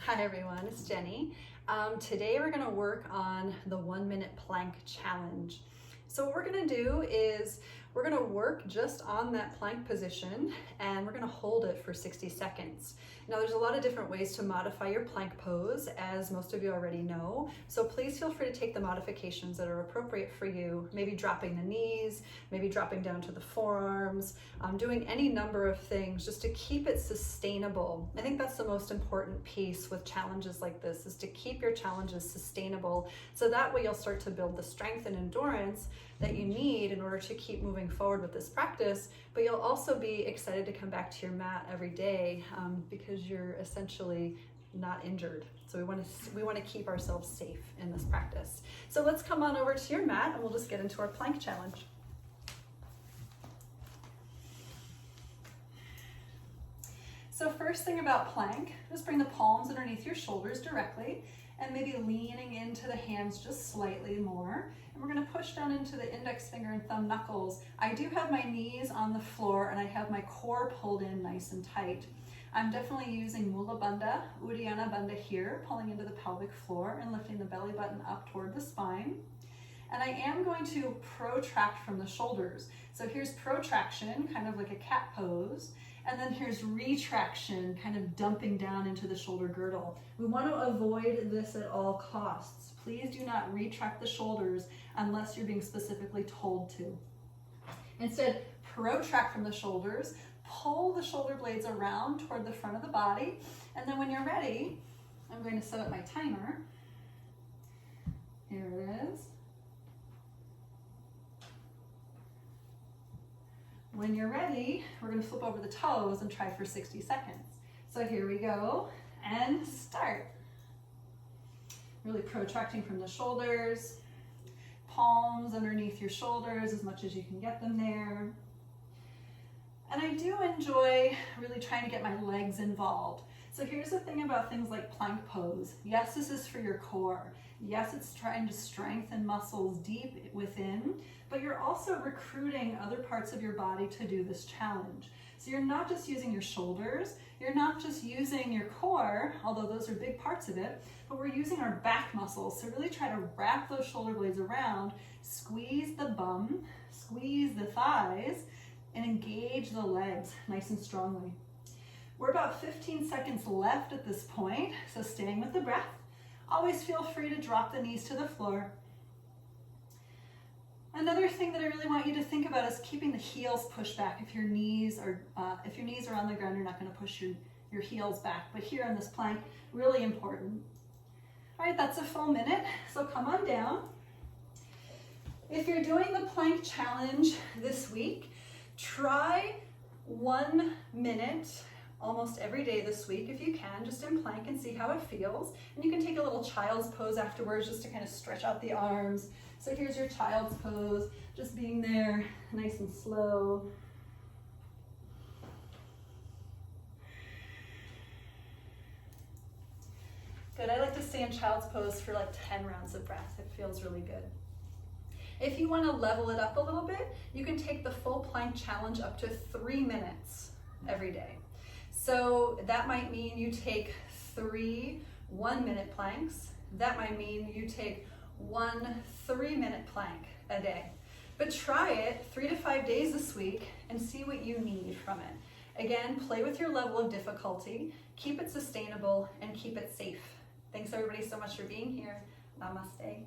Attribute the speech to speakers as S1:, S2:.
S1: Hi everyone, it's Jenny. Today we're going to work on the 1-minute plank challenge. So what we're going to do is we're going to work just on that plank position and we're going to hold it for 60 seconds. Now there's a lot of different ways to modify your plank pose, as most of you already know. So please feel free to take the modifications that are appropriate for you. Maybe dropping the knees, maybe dropping down to the forearms, doing any number of things just to keep it sustainable. I think that's the most important piece with challenges like this, is to keep your challenges sustainable. So that way you'll start to build the strength and endurance that you need in order to keep moving forward with this practice, but you'll also be excited to come back to your mat every day because you're essentially not injured. So we want to keep ourselves safe in this practice. So let's come on over to your mat and we'll just get into our plank challenge. So first thing about plank, just bring the palms underneath your shoulders directly and maybe leaning into the hands just slightly more. And we're going to push down into the index finger and thumb knuckles. I do have my knees on the floor and I have my core pulled in nice and tight. I'm definitely using Mula Bandha, Uddiyana Bandha here, pulling into the pelvic floor and lifting the belly button up toward the spine. And I am going to protract from the shoulders. So here's protraction, kind of like a cat pose. And then here's retraction, kind of dumping down into the shoulder girdle. We want to avoid this at all costs. Please do not retract the shoulders unless you're being specifically told to. Instead, protract from the shoulders, pull the shoulder blades around toward the front of the body, and then when you're ready, I'm going to set up my timer. Here it is. When you're ready, we're going to flip over the toes and try for 60 seconds. So here we go, and start. Really protracting from the shoulders, palms underneath your shoulders as much as you can get them there. And I do enjoy really trying to get my legs involved. So here's the thing about things like plank pose. Yes, this is for your core. Yes, it's trying to strengthen muscles deep within, but you're also recruiting other parts of your body to do this challenge. So you're not just using your shoulders, you're not just using your core, although those are big parts of it, but we're using our back muscles. So really try to wrap those shoulder blades around, squeeze the bum, squeeze the thighs, and engage the legs nice and strongly. We're about 15 seconds left at this point, so staying with the breath. Always feel free to drop the knees to the floor. Another thing that I really want you to think about is keeping the heels pushed back. If your knees are on the ground, you're not going to push your heels back. But here on this plank, really important. All right, that's a full minute, so come on down. If you're doing the plank challenge this week, try 1 minute almost every day this week if you can, just in plank, and see how it feels. And you can take a little child's pose afterwards just to kind of stretch out the arms. So here's your child's pose, just being there nice and slow. Good, I like to stay in child's pose for like 10 rounds of breath. It feels really good. If you want to level it up a little bit, you can take the full plank challenge up to 3 minutes every day. So that might mean you take 3 1-minute planks. That might mean you take 1 3-minute plank a day. But try it 3 to 5 days this week and see what you need from it. Again, play with your level of difficulty, keep it sustainable, and keep it safe. Thanks everybody so much for being here. Namaste.